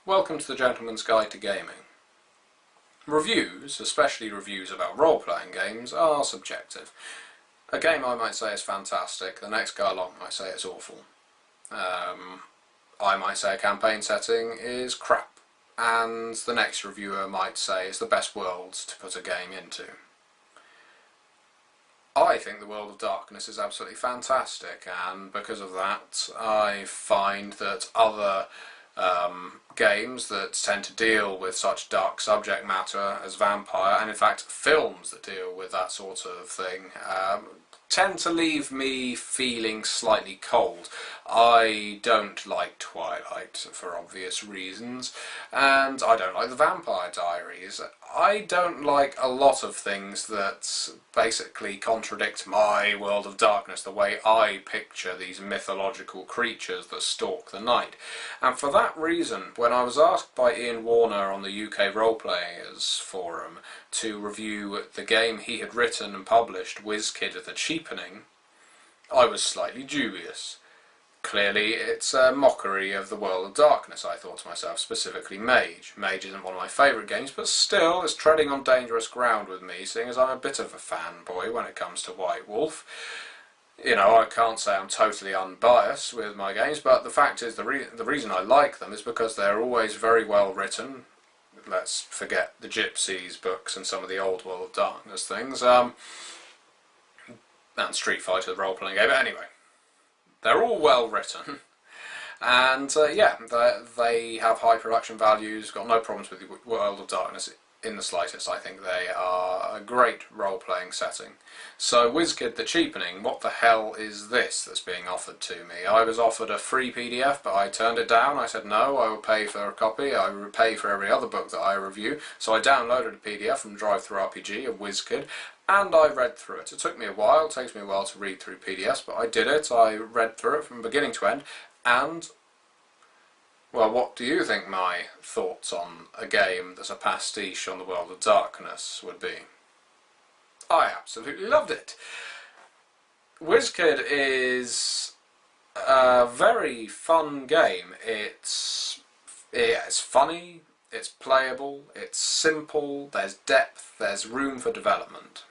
Welcome to the Gentleman's Guide to Gaming. Reviews, especially reviews about role-playing games, are subjective. A game I might say is fantastic, the next guy along might say it's awful. I might say a campaign setting is crap, and the next reviewer might say it's the best world to put a game into. I think the World of Darkness is absolutely fantastic, and because of that I find that other games that tend to deal with such dark subject matter as vampire, and in fact films that deal with that sort of thing, tend to leave me feeling slightly cold. I don't like Twilight for obvious reasons, and I don't like the Vampire Diaries. I don't like a lot of things that basically contradict my World of Darkness, the way I picture these mythological creatures that stalk the night. And for that reason, when I was asked by Ian Warner on the UK Role Players Forum to review the game he had written and published, Wizkid The Cheapening, I was slightly dubious. Clearly it's a mockery of the World of Darkness, I thought to myself, specifically Mage. Mage isn't one of my favourite games, but still it's treading on dangerous ground with me, seeing as I'm a bit of a fanboy when it comes to White Wolf. You know, I can't say I'm totally unbiased with my games, but the fact is the reason I like them is because they're always very well written. Let's forget the Gypsies books and some of the old World of Darkness things, and Street Fighter, the role-playing game, but anyway. They're all well written, and yeah, they have high production values, got no problems with the World of Darkness in the slightest. I think they are a great role-playing setting. So Wizkid The Cheapening, what the hell is this that's being offered to me? I was offered a free PDF, but I turned it down. I said no, I will pay for a copy, I will pay for every other book that I review. So I downloaded a PDF from DriveThruRPG of Wizkid, and I read through it. It took me a while, it takes me a while to read through PDFs, but I did it. I read through it from beginning to end, and, well, what do you think my thoughts on a game that's a pastiche on the World of Darkness would be? I absolutely loved it. Wizkid is a very fun game. It's funny, it's playable, it's simple, there's depth, there's room for development.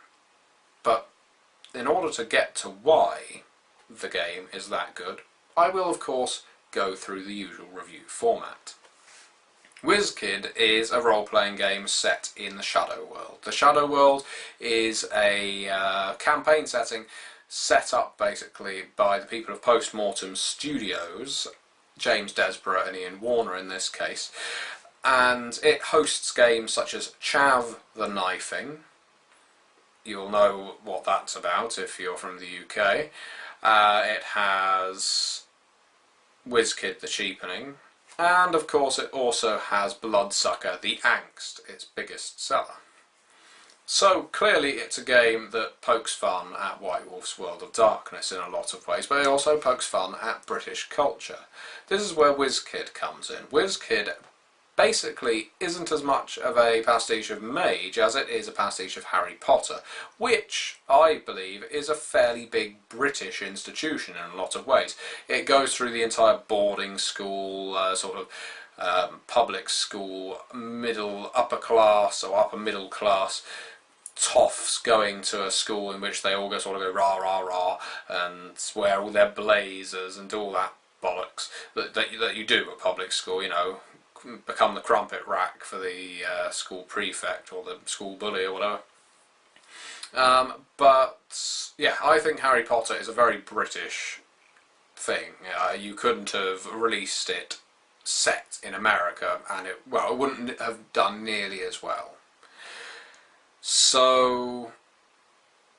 But in order to get to why the game is that good, I will of course go through the usual review format. Wizkid is a role-playing game set in the Shadow World. The Shadow World is a campaign setting set up basically by the people of Postmortem Studios, James Desborough and Ian Warner in this case, and it hosts games such as Chav the Knifing. You'll know what that's about if you're from the UK. It has Wizkid The Cheapening, and of course it also has Bloodsucker The Angst, its biggest seller. So clearly it's a game that pokes fun at White Wolf's World of Darkness in a lot of ways, but it also pokes fun at British culture. This is where Wizkid comes in. Wizkid basically isn't as much of a pastiche of Mage as it is a pastiche of Harry Potter, which I believe is a fairly big British institution in a lot of ways. It goes through the entire boarding school, public school, upper class or upper middle class toffs going to a school in which they all go rah rah rah and wear all their blazers and do all that bollocks that you do at public school, you know. Become the crumpet rack for the school prefect or the school bully or whatever. But yeah, I think Harry Potter is a very British thing. You couldn't have released it set in America and it wouldn't have done nearly as well. So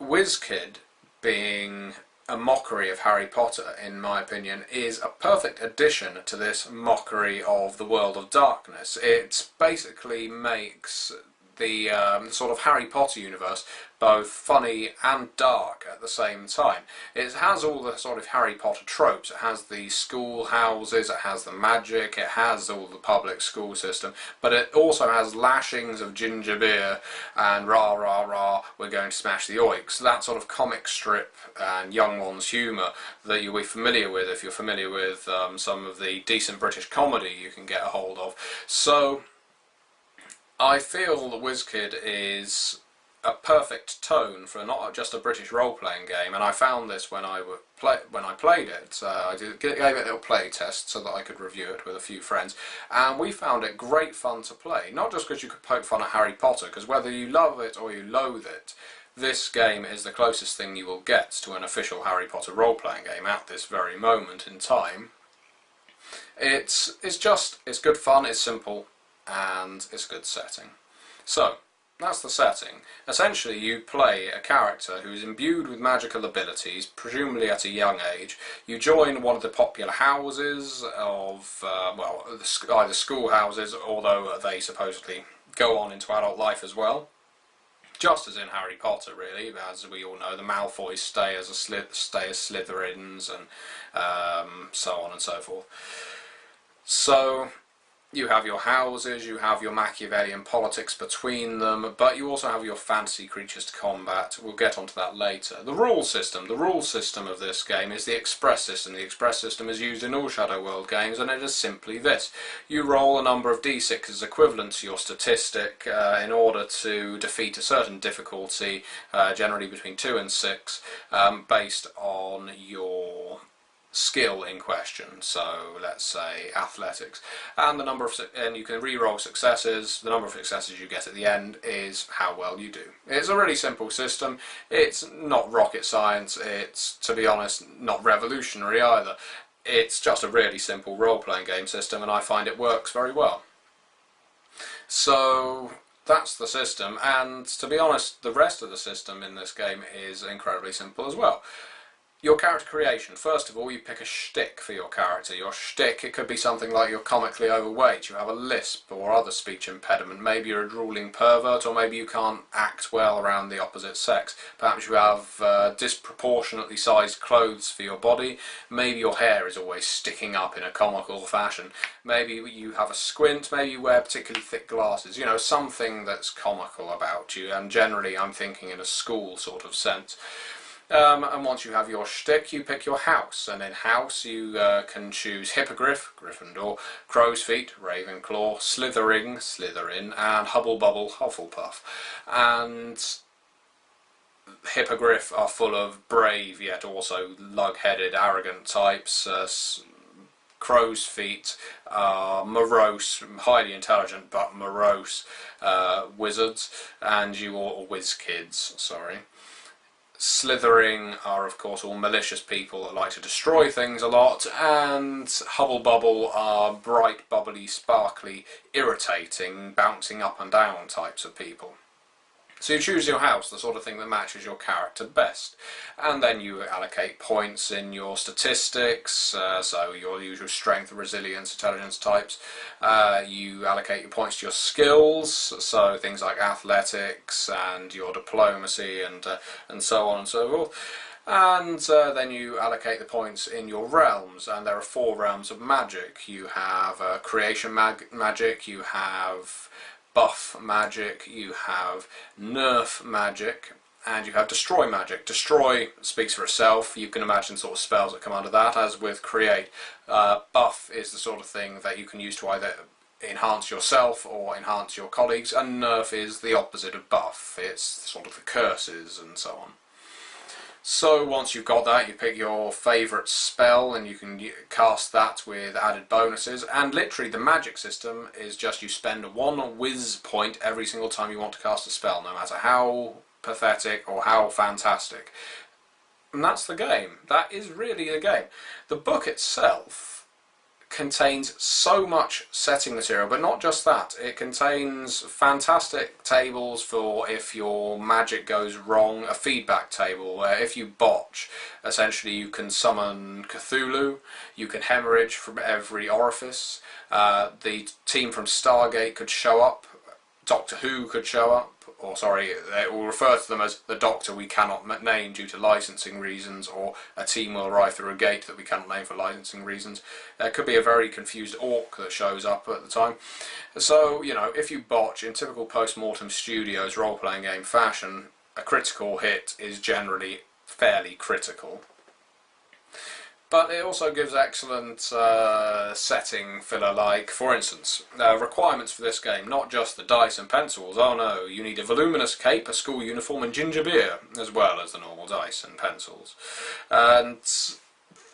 Wizkid, being a mockery of Harry Potter, in my opinion, is a perfect addition to this mockery of the World of Darkness. It basically makes the sort of Harry Potter universe both funny and dark at the same time. It has all the sort of Harry Potter tropes. It has the school houses, it has the magic, it has all the public school system, but it also has lashings of ginger beer and rah rah rah, we're going to smash the oiks. That sort of comic strip and young ones humour that you'll be familiar with if you're familiar with some of the decent British comedy you can get a hold of. So I feel that Wizkid is a perfect tone for not just a British role-playing game, and I found this when I played it. Gave it a little play test so that I could review it with a few friends, and we found it great fun to play. Not just because you could poke fun at Harry Potter, because whether you love it or you loathe it, this game is the closest thing you will get to an official Harry Potter role-playing game at this very moment in time. It's good fun, it's simple, and it's a good setting. So that's the setting. Essentially, you play a character who is imbued with magical abilities, presumably at a young age. You join one of the popular houses of, well, either schoolhouses, although they supposedly go on into adult life as well. Just as in Harry Potter, really, as we all know, the Malfoys stay as Slytherins, and so on and so forth. So you have your houses, you have your Machiavellian politics between them, but you also have your fantasy creatures to combat. We'll get onto that later. The rule system of this game is the Express system. The Express system is used in all Shadow World games, and it is simply this. You roll a number of d6s equivalent to your statistic in order to defeat a certain difficulty, generally between 2 and 6, based on your skill in question, so let's say athletics, and you can re-roll successes. The number of successes you get at the end is how well you do. It's a really simple system. It's not rocket science. It's, to be honest, not revolutionary either. It's just a really simple role-playing game system, and I find it works very well. So that's the system, and to be honest, the rest of the system in this game is incredibly simple as well. Your character creation. First of all, you pick a shtick for your character. Your shtick, it could be something like you're comically overweight, you have a lisp or other speech impediment, maybe you're a drooling pervert, or maybe you can't act well around the opposite sex. Perhaps you have disproportionately sized clothes for your body, maybe your hair is always sticking up in a comical fashion, maybe you have a squint, maybe you wear particularly thick glasses, you know, something that's comical about you, and generally I'm thinking in a school sort of sense. And once you have your shtick, you pick your house, and in house you can choose Hippogriff, Gryffindor, Crow's Feet, Ravenclaw, Slytherin, and Hubble-Bubble, Hufflepuff. And Hippogriff are full of brave yet also lug-headed, arrogant types. Crow's Feet are morose, highly intelligent but morose wizards, and or Wizkids, sorry. Slytherin are, of course, all malicious people that like to destroy things a lot, and Hubble-Bubble are bright, bubbly, sparkly, irritating, bouncing up and down types of people. So you choose your house, the sort of thing that matches your character best, and then you allocate points in your statistics, so your usual strength, resilience, intelligence types. You allocate your points to your skills, so things like athletics and your diplomacy and so on and so forth. And then you allocate the points in your realms, and there are 4 realms of magic. You have creation magic, you have buff magic, you have nerf magic, and you have destroy magic. Destroy speaks for itself. You can imagine sort of spells that come under that, as with create. Buff is the sort of thing that you can use to either enhance yourself or enhance your colleagues, and nerf is the opposite of buff. It's sort of the curses and so on. So once you've got that, you pick your favourite spell and you can cast that with added bonuses, and literally the magic system is just you spend 1 whiz point every single time you want to cast a spell, no matter how pathetic or how fantastic. And that's the game. That is really the game. The book itself contains so much setting material, but not just that. It contains fantastic tables for if your magic goes wrong, a feedback table where if you botch, essentially you can summon Cthulhu, you can hemorrhage from every orifice, the team from Stargate could show up, Doctor Who could show up, or sorry, they will refer to them as the Doctor we cannot name due to licensing reasons, or a team will arrive through a gate that we cannot name for licensing reasons. There could be a very confused orc that shows up at the time. So, you know, if you botch, in typical Post-Mortem Studios role-playing game fashion, a critical hit is generally fairly critical. But it also gives excellent setting filler, like, for instance, requirements for this game, not just the dice and pencils. Oh no, you need a voluminous cape, a school uniform and ginger beer, as well as the normal dice and pencils. And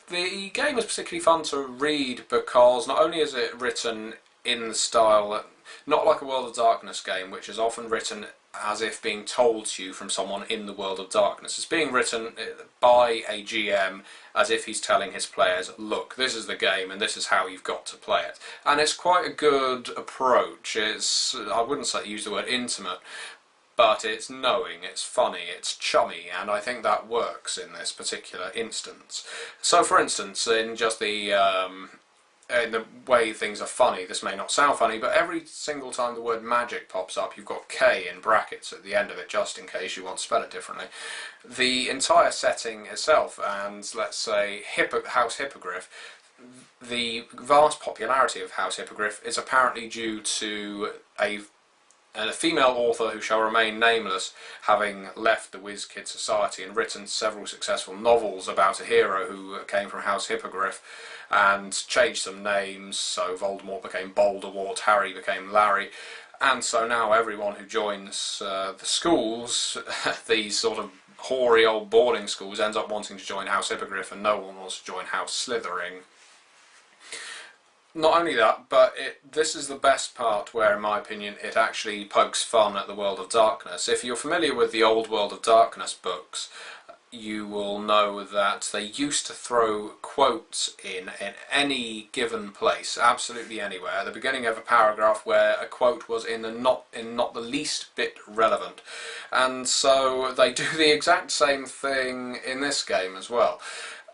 the game is particularly fun to read because not only is it written in the style, not like a World of Darkness game, which is often written as if being told to you from someone in the World of Darkness. It's being written by a GM as if he's telling his players, look, this is the game and this is how you've got to play it. And it's quite a good approach. It's, I wouldn't use the word intimate, but it's knowing, it's funny, it's chummy, and I think that works in this particular instance. So for instance, in just in the way things are funny, this may not sound funny, but every single time the word magic pops up, you've got K in brackets at the end of it, just in case you want to spell it differently. The entire setting itself, and let's say House Hippogriff, the vast popularity of House Hippogriff is apparently due to a female author who shall remain nameless, having left the Wizkid Society and written several successful novels about a hero who came from House Hippogriff, and changed some names, so Voldemort became Boulderwort, Harry became Larry, and so now everyone who joins the schools, these sort of hoary old boarding schools, ends up wanting to join House Hippogriff, and no one wants to join House Slytherin. Not only that, but this is the best part where, in my opinion, it actually pokes fun at the World of Darkness. If you're familiar with the old World of Darkness books, you will know that they used to throw quotes in any given place, absolutely anywhere, at the beginning of a paragraph where a quote was in not the least bit relevant. And so they do the exact same thing in this game as well.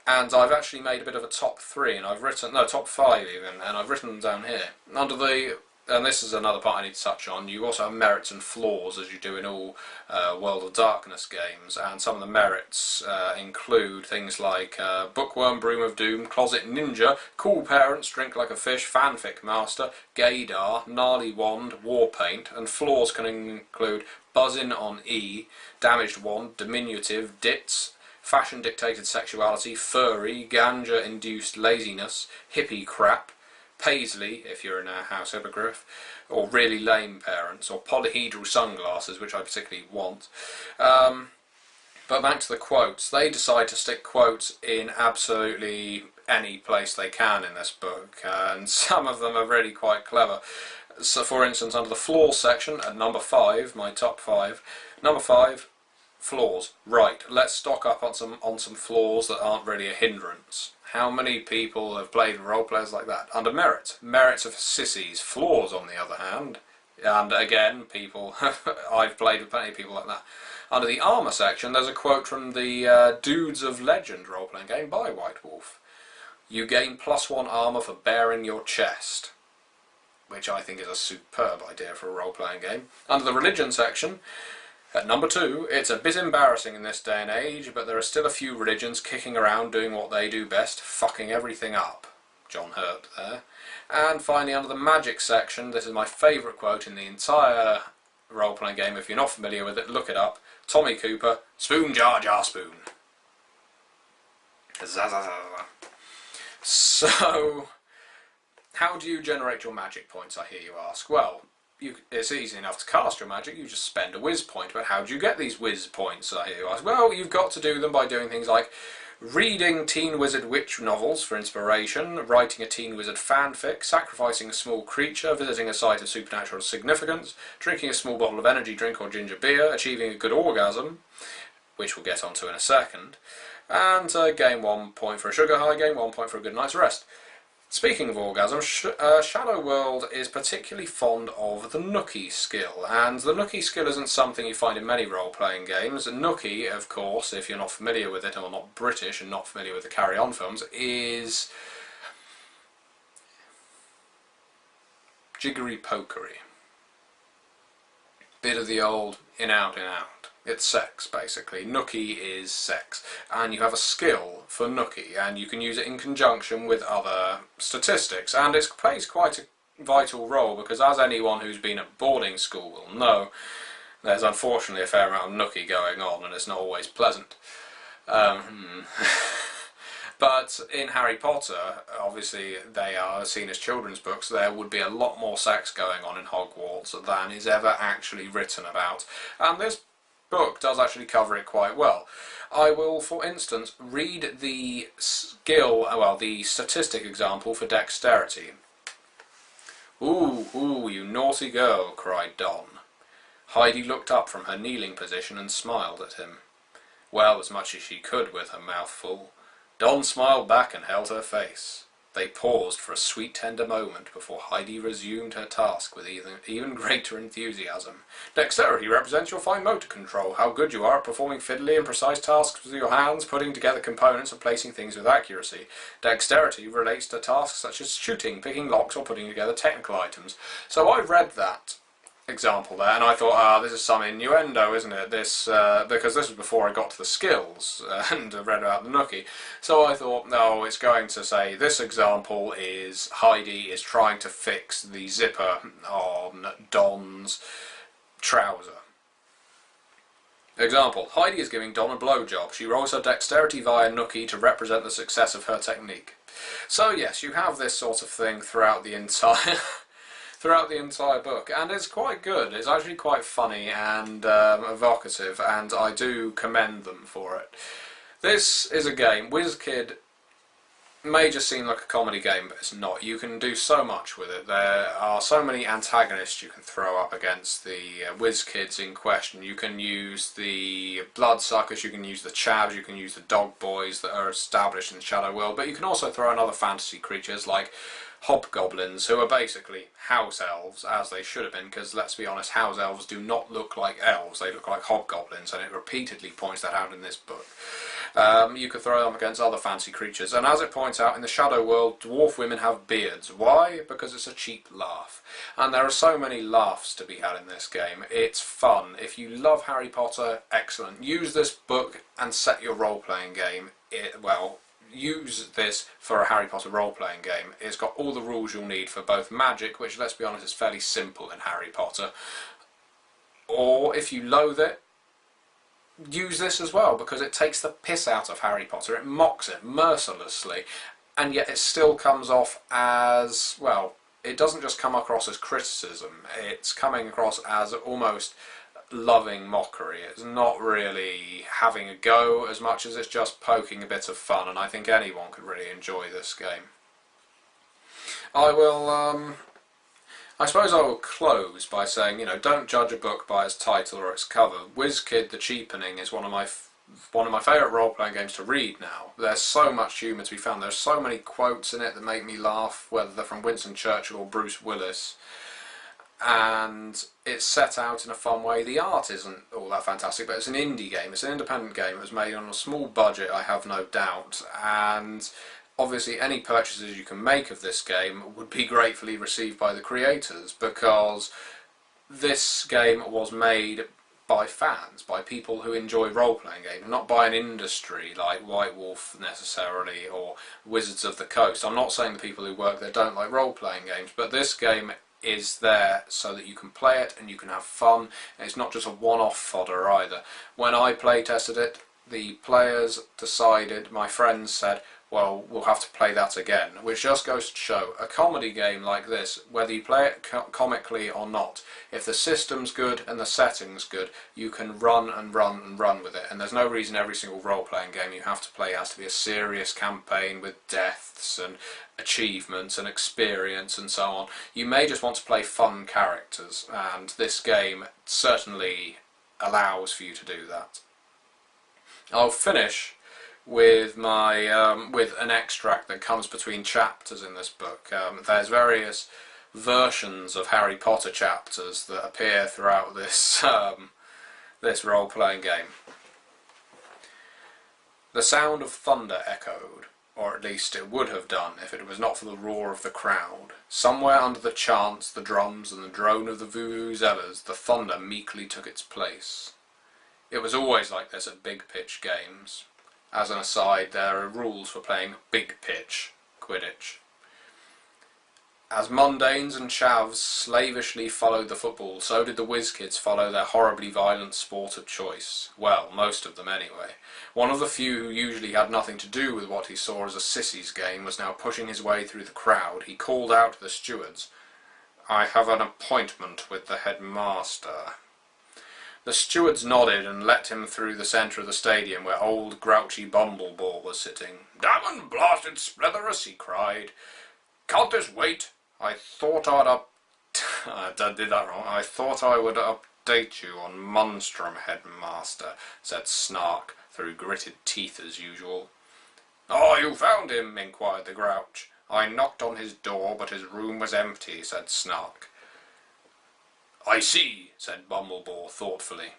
And I've actually made a bit of a top 3, and I've written, no, top 5 even, and I've written them down here. Under the, and this is another part I need to touch on, you also have merits and flaws, as you do in all World of Darkness games, and some of the merits include things like Bookworm, Broom of Doom, Closet Ninja, Cool Parents, Drink Like a Fish, Fanfic Master, Gaydar, Gnarly Wand, War Paint, and flaws can include Buzzin' on E, Damaged Wand, Diminutive, Dits, Fashion-dictated sexuality, furry, ganja-induced laziness, hippie crap, paisley, if you're in a House Hippogriff, or really lame parents, or polyhedral sunglasses, which I particularly want. But back to the quotes. They decide to stick quotes in absolutely any place they can in this book, and some of them are really quite clever. So, for instance, under the flaws section, at number 5, my top 5, number 5, flaws. Right, let's stock up on some flaws that aren't really a hindrance. How many people have played roleplayers like that? Under merits. Merits of sissies. Flaws, on the other hand. And again, people, I've played with plenty of people like that. Under the armour section, there's a quote from the Dudes of Legend role-playing game by White Wolf. You gain +1 armour for bearing your chest. Which I think is a superb idea for a role-playing game. Under the religion section, at number 2, it's a bit embarrassing in this day and age, but there are still a few religions kicking around doing what they do best, fucking everything up. John Hurt there. And finally, under the magic section, this is my favourite quote in the entire role-playing game. If you're not familiar with it, look it up. Tommy Cooper, Spoon Jar Jar Spoon. So, how do you generate your magic points, I hear you ask? Well, it's easy enough to cast your magic, you just spend a whiz point. But how do you get these whiz points, I hear you ask? Well, you've got to do them by doing things like reading Teen Wizard Witch novels for inspiration, writing a Teen Wizard fanfic, sacrificing a small creature, visiting a site of supernatural significance, drinking a small bottle of energy drink or ginger beer, achieving a good orgasm, which we'll get onto in a second, and gain 1 point for a sugar high, gain 1 point for a good night's rest. Speaking of orgasm, Shadow World is particularly fond of the Nookie skill, and the Nookie skill isn't something you find in many role-playing games. Nookie, of course, if you're not familiar with it or not British and not familiar with the Carry On films, is jiggery-pokery. Bit of the old in-out, in-out. It's sex, basically. Nookie is sex. And you have a skill for Nookie, and you can use it in conjunction with other statistics. And it plays quite a vital role, because as anyone who's been at boarding school will know, there's unfortunately a fair amount of Nookie going on, and it's not always pleasant. But in Harry Potter, obviously they are seen as children's books, there would be a lot more sex going on in Hogwarts than is ever actually written about. And this book does actually cover it quite well. I will, for instance, read the the statistic example for dexterity. "Ooh, ooh, you naughty girl," cried Don. Heidi looked up from her kneeling position and smiled at him. Well, as much as she could with her mouth full. Don smiled back and held her face. They paused for a sweet tender moment before Heidi resumed her task with even greater enthusiasm. "Dexterity represents your fine motor control, how good you are at performing fiddly and precise tasks with your hands, putting together components and placing things with accuracy. Dexterity relates to tasks such as shooting, picking locks, or putting together technical items." So I read that example there, and I thought, this is some innuendo, isn't it? This because this was before I got to the skills and read about the Nookie. So I thought, no, it's going to say this example is Heidi is trying to fix the zipper on Don's trouser. Example: Heidi is giving Don a blowjob. She rolls her dexterity via Nookie to represent the success of her technique. So yes, you have this sort of thing throughout the entire book, and it's quite good. It's actually quite funny and evocative, and I do commend them for it. This is a game. Wizkid may just seem like a comedy game, but it's not. You can do so much with it. There are so many antagonists you can throw up against the Wizkids in question. You can use the Bloodsuckers, you can use the Chavs, you can use the Dog Boys that are established in the Shadow World, but you can also throw in other fantasy creatures like hobgoblins, who are basically house elves, as they should have been, because let's be honest, house elves do not look like elves, they look like hobgoblins, and it repeatedly points that out in this book. You could throw them against other fancy creatures, and as it points out, in the Shadow World, dwarf women have beards. Why? Because it's a cheap laugh. And there are so many laughs to be had in this game. It's fun. If you love Harry Potter, excellent. Use this book and set your role-playing game. Use this for a Harry Potter role-playing game. It's got all the rules you'll need for both magic, which, let's be honest, is fairly simple in Harry Potter, or if you loathe it, use this as well, because it takes the piss out of Harry Potter. It mocks it mercilessly, and yet it still comes off as, well, it doesn't just come across as criticism, it's coming across as almost loving mockery. It's not really having a go as much as it's just poking a bit of fun, and I think anyone could really enjoy this game. I suppose I will close by saying, don't judge a book by its title or its cover. Wizkid The Cheapening is one of my favourite role-playing games to read now. There's so much humour to be found. There's so many quotes in it that make me laugh, whether they're from Winston Churchill or Bruce Willis. And it's set out in a fun way. The art isn't all that fantastic, but it's an indie game. It's an independent game. It was made on a small budget, I have no doubt. And obviously any purchases you can make of this game would be gratefully received by the creators, because this game was made by fans, by people who enjoy role-playing games, not by an industry like White Wolf necessarily, or Wizards of the Coast. I'm not saying the people who work there don't like role-playing games, but this game is there so that you can play it and you can have fun, and it's not just a one-off fodder either. When I play tested it, the players decided, my friends said, well, we'll have to play that again, which just goes to show, a comedy game like this, whether you play it comically or not, if the system's good and the setting's good, you can run and run and run with it, and there's no reason every single role-playing game you have to play has to be a serious campaign with deaths and achievements and experience and so on. You may just want to play fun characters, and this game certainly allows for you to do that. I'll finish with with an extract that comes between chapters in this book. There's various versions of Harry Potter chapters that appear throughout this this role-playing game. The sound of thunder echoed, or at least it would have done if it was not for the roar of the crowd. Somewhere under the chants, the drums, and the drone of the vuvuzelas, the thunder meekly took its place. It was always like this at big pitch games. As an aside, there are rules for playing big pitch Quidditch. As mundanes and chavs slavishly followed the football, so did the Wizkids follow their horribly violent sport of choice. Well, most of them anyway. One of the few who usually had nothing to do with what he saw as a sissies game was now pushing his way through the crowd. He called out to the stewards, "I have an appointment with the headmaster." The stewards nodded and let him through the centre of the stadium where old grouchy Bumblebore was sitting. "Damn and blasted Spletherus," he cried. "Can't this wait? I thought I'd I did that wrong. I thought I would update you on Munstrom, headmaster," said Snark, through gritted teeth as usual. "Oh, you found him?" inquired the Grouch. "I knocked on his door, but his room was empty," said Snark. "I see," said Bumblebore thoughtfully.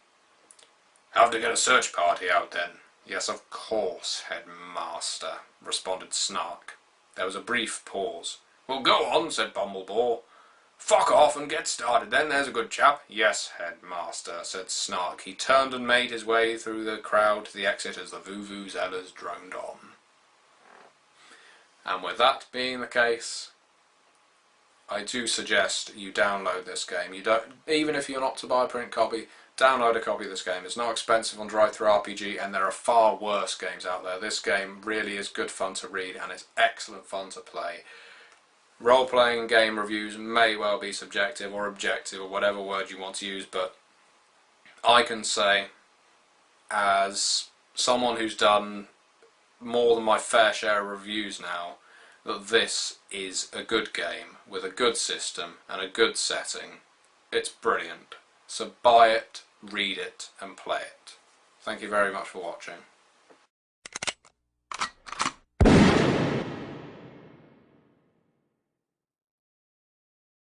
"Have to get a search party out then." "Yes, of course, headmaster," responded Snark. There was a brief pause. "Well, go on," said Bumblebore. "Fuck off and get started then, there's a good chap." "Yes, headmaster," said Snark. He turned and made his way through the crowd to the exit as the vuvuzelas droned on. And with that being the case, I do suggest you download this game. You don't, even if you're not to buy a print copy, download a copy of this game. It's not expensive on Drive-Thru RPG, and there are far worse games out there. This game really is good fun to read, and it's excellent fun to play. Role-playing game reviews may well be subjective or objective, or whatever word you want to use, but I can say, as someone who's done more than my fair share of reviews now, that this is a good game with a good system and a good setting. It's brilliant. So buy it, read it, and play it. Thank you very much for watching.